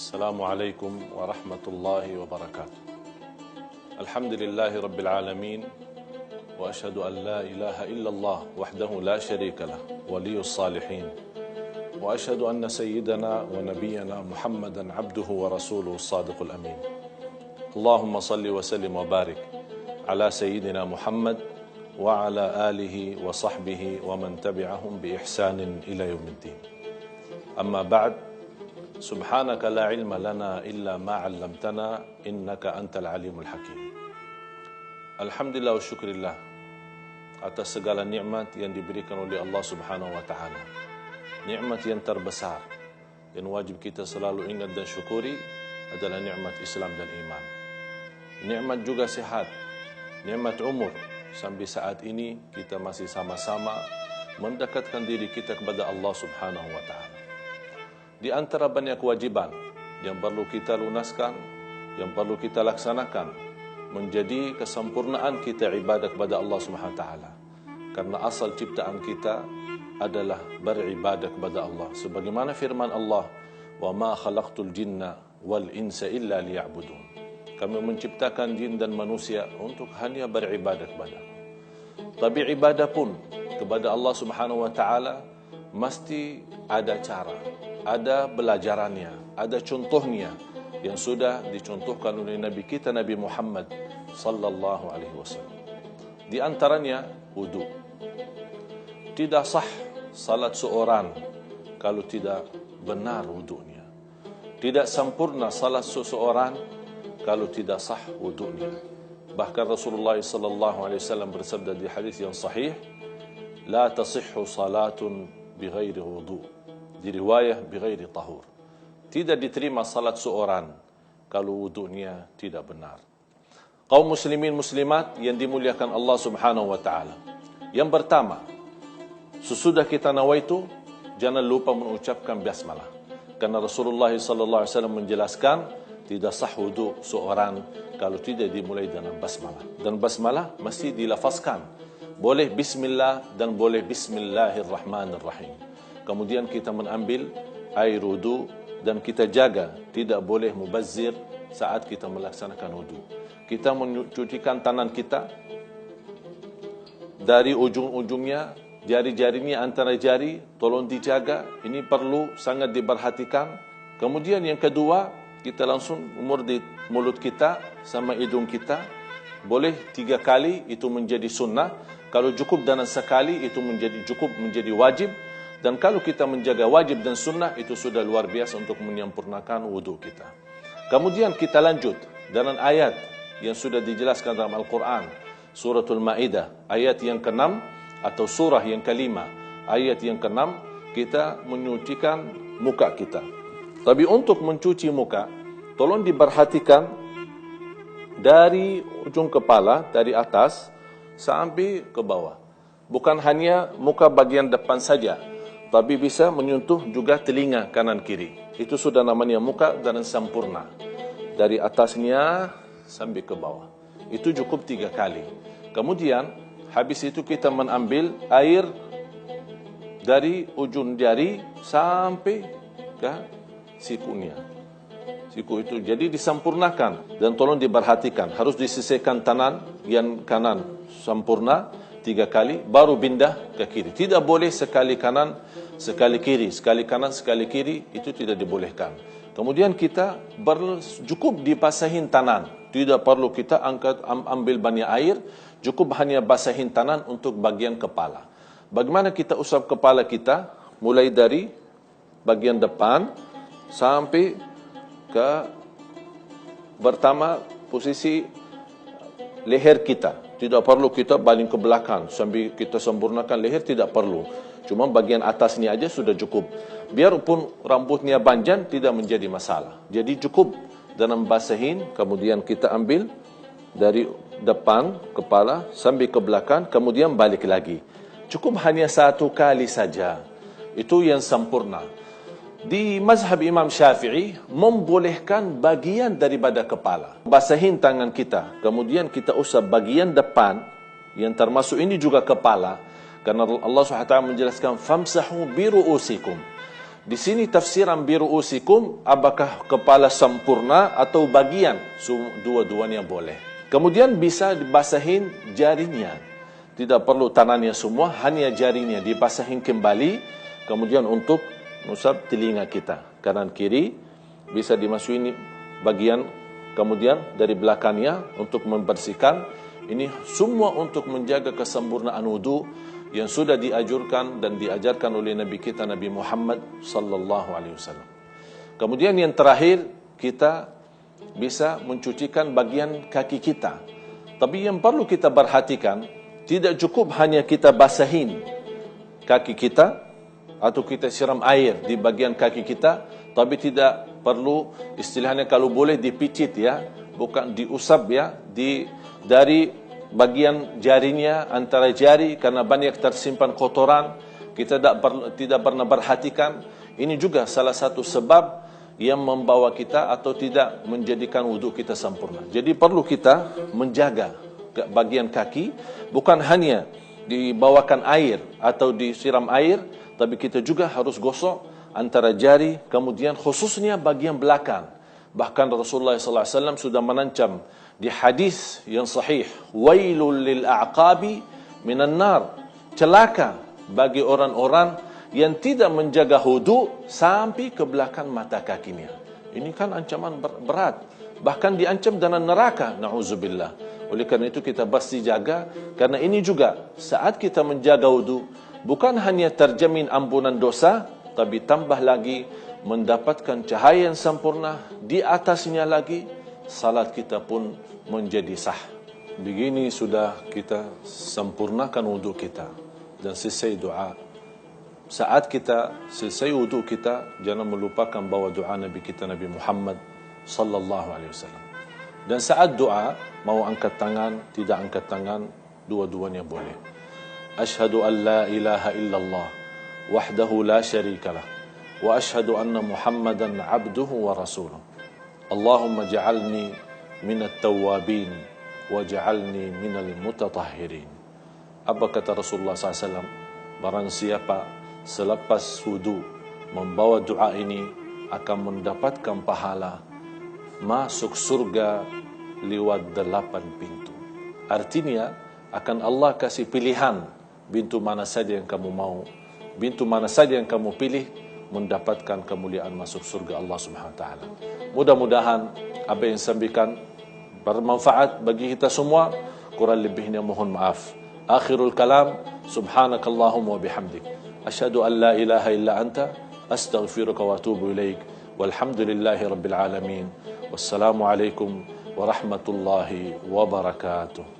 السلام عليكم ورحمة الله وبركاته. الحمد لله رب العالمين، وأشهد أن لا إله إلا الله وحده لا شريك له ولي الصالحين، وأشهد أن سيدنا ونبينا محمدا عبده ورسوله الصادق الأمين. اللهم صل وسلم وبارك على سيدنا محمد وعلى آله وصحبه ومن تبعهم بإحسان إلى يوم الدين. أما بعد، سبحانك لا علم لنا إلا ما علمتنا إنك أنت العليم الحكيم. Alhamdulillah wa syukurillah atas segala nikmat yang diberikan oleh Allah Subhanahu wa taala. Nikmat yang terbesar yang wajib kita selalu ingat dan syukuri adalah nikmat Islam dan iman. Nikmat juga sehat, nikmat umur. Sampai saat ini kita masih sama-sama mendekatkan diri kita kepada Allah Subhanahu wa taala. Di antara banyak kewajiban yang perlu kita lunaskan, yang perlu kita laksanakan, menjadi kesempurnaan kita ibadah kepada Allah Subhanahu wa taala. Karena asal ciptaan kita adalah beribadah kepada Allah. Sebagaimana firman Allah, "Wa ma khalaqtul jinna wal insa illa liya'budun." Kami menciptakan jin dan manusia untuk hanya beribadah kepada Allah. Tapi ibadah pun kepada Allah Subhanahu wa taala mesti ada cara, ada belajarannya, ada contohnya yang sudah dicontohkan oleh Nabi kita Nabi Muhammad sallallahu alaihi wasallam. Di antaranya wudu. Tidak sah salat seorang kalau tidak benar wudunya. Tidak sempurna salat seseorang kalau tidak sah wudunya. Bahkan Rasulullah sallallahu alaihi wasallam bersabda di hadis yang sahih, "La tasihhu salatun bighairi wudu." Di riwayah bighairi tahur. Tidak diterima salat seorang kalau wudunya tidak benar. Kaum muslimin muslimat yang dimuliakan Allah Subhanahu wa taala. Yang pertama, sesudah kita nawaitu, jangan lupa mengucapkan basmalah. Karena Rasulullah sallallahu alaihi wasallam menjelaskan tidak sah wudu seorang kalau tidak dimulai dengan basmalah. Dan basmalah mesti dilafazkan. Boleh bismillah dan boleh bismillahirrahmanirrahim. Kemudian kita mengambil air wudu dan kita jaga tidak boleh mubazzir saat kita melaksanakan wudu. Kita mencucikan tangan kita dari ujung-ujungnya, jari-jarinya antara jari, tolong dijaga. Ini perlu sangat diperhatikan. Kemudian yang kedua, kita langsung umur di mulut kita sama hidung kita. Boleh 3 kali, itu menjadi sunnah. Kalau cukup dengan sekali, itu menjadi wajib. Dan kalau kita menjaga wajib dan sunnah, itu sudah luar biasa untuk menyempurnakan wudu kita. Kemudian kita lanjut dengan ayat yang sudah dijelaskan dalam Al-Quran. Suratul Ma'idah, ayat yang ke-6 atau surah yang ke-5. Ayat yang ke-6, kita menyucikan muka kita. Tapi untuk mencuci muka, tolong diperhatikan dari ujung kepala, dari atas, sampai ke bawah. Bukan hanya muka bagian depan saja, tapi bisa menyentuh juga telinga kanan kiri. Itu sudah namanya muka dan sempurna. Dari atasnya sampai ke bawah. Itu cukup 3 kali. Kemudian, habis itu kita mengambil air dari ujung jari sampai ke sikunya. Siku itu jadi disempurnakan. Dan tolong diperhatikan, harus disisihkan tangan yang kanan sempurna 3 kali, baru pindah ke kiri. Tidak boleh sekali kanan, sekali kiri, sekali kanan, sekali kiri, itu tidak dibolehkan. Kemudian kita cukup dibasahin tangan. Tidak perlu kita ambil banyak air, cukup hanya basahin tangan untuk bagian kepala. Bagaimana kita usap kepala kita? Mulai dari bagian depan sampai ke pertama posisi leher kita. Tidak perlu kita baling ke belakang sambil kita sempurnakan leher, tidak perlu. Cuma bagian atasnya aja sudah cukup. Biarpun rambutnya panjang tidak menjadi masalah. Jadi cukup dalam basahin, kemudian kita ambil dari depan kepala sampai ke belakang, kemudian balik lagi. Cukup hanya 1 kali saja. Itu yang sempurna. Di mazhab Imam Syafi'i membolehkan bagian daripada kepala. Basahin tangan kita, kemudian kita usap bagian depan, yang termasuk ini juga kepala. Karena Allah SWT menjelaskan, "Famsahu biru'usikum." Di sini tafsiran biru'usikum, apakah kepala sempurna atau bagian? Dua-duanya boleh. Kemudian bisa dibasahin jarinya. Tidak perlu tangannya semua, hanya jarinya dibasahin kembali. Kemudian untuk mengusap telinga kita, kanan kiri bisa dimasukin bagian, kemudian dari belakangnya untuk membersihkan. Ini semua untuk menjaga kesempurnaan wudu yang sudah dianjurkan dan diajarkan oleh Nabi kita Nabi Muhammad sallallahu alaihi wasallam. Kemudian yang terakhir, kita bisa mencucikan bagian kaki kita. Tapi yang perlu kita perhatikan, tidak cukup hanya kita basahin kaki kita atau kita siram air di bagian kaki kita, tapi tidak perlu, istilahnya kalau boleh dipicit ya, bukan diusap ya, dari bagian jarinya, antara jari, karena banyak tersimpan kotoran, kita tidak pernah perhatikan. Ini juga salah satu sebab yang membawa kita atau tidak menjadikan wudhu kita sempurna. Jadi perlu kita menjaga bagian kaki, bukan hanya dibawakan air atau disiram air, tapi kita juga harus gosok antara jari, kemudian khususnya bagian belakang. Bahkan Rasulullah SAW sudah menancam di hadis yang sahih, wailul lil a'qabi minan nar, celaka bagi orang-orang yang tidak menjaga wudu sampai ke belakang mata kakinya. Ini kan ancaman berat, bahkan diancam dengan neraka, na'udzubillah. Oleh karena itu kita pasti jaga, karena ini juga saat kita menjaga wudu bukan hanya terjamin ampunan dosa, tapi tambah lagi mendapatkan cahaya yang sempurna, di atasnya lagi salat kita pun menjadi sah. Begini sudah kita sempurnakan wudu kita dan selesai doa. Saat kita selesai wudu kita, jangan melupakan bawa doa Nabi kita Nabi Muhammad sallallahu alaihi wasallam. Dan saat doa, mau angkat tangan, tidak angkat tangan, dua-duanya boleh. Asyhadu an la ilaha illallah wahdahu la syarikalah wa asyhadu anna Muhammadan abduhu wa rasuluh. Allahumma ja'alni minat tawabin wa ja'alni minal mutatahhirin. Apa kata Rasulullah SAW? Barang siapa selepas wudu membawa doa ini akan mendapatkan pahala masuk surga lewat 8 pintu. Artinya akan Allah kasih pilihan pintu mana saja yang kamu mau, pintu mana saja yang kamu pilih, mendapatkan kemuliaan masuk surga Allah Subhanahu wa taala. Mudah-mudahan apa yang sampaikan bermanfaat bagi kita semua. Kurang lebihnya mohon maaf. Akhirul kalam, subhanakallahumma wa bihamdik, asyhadu an la ilaha illa anta, astaghfiruka wa atubu ilaik. Walhamdulillahi rabbil alamin. Wassalamu alaikum warahmatullahi wabarakatuh.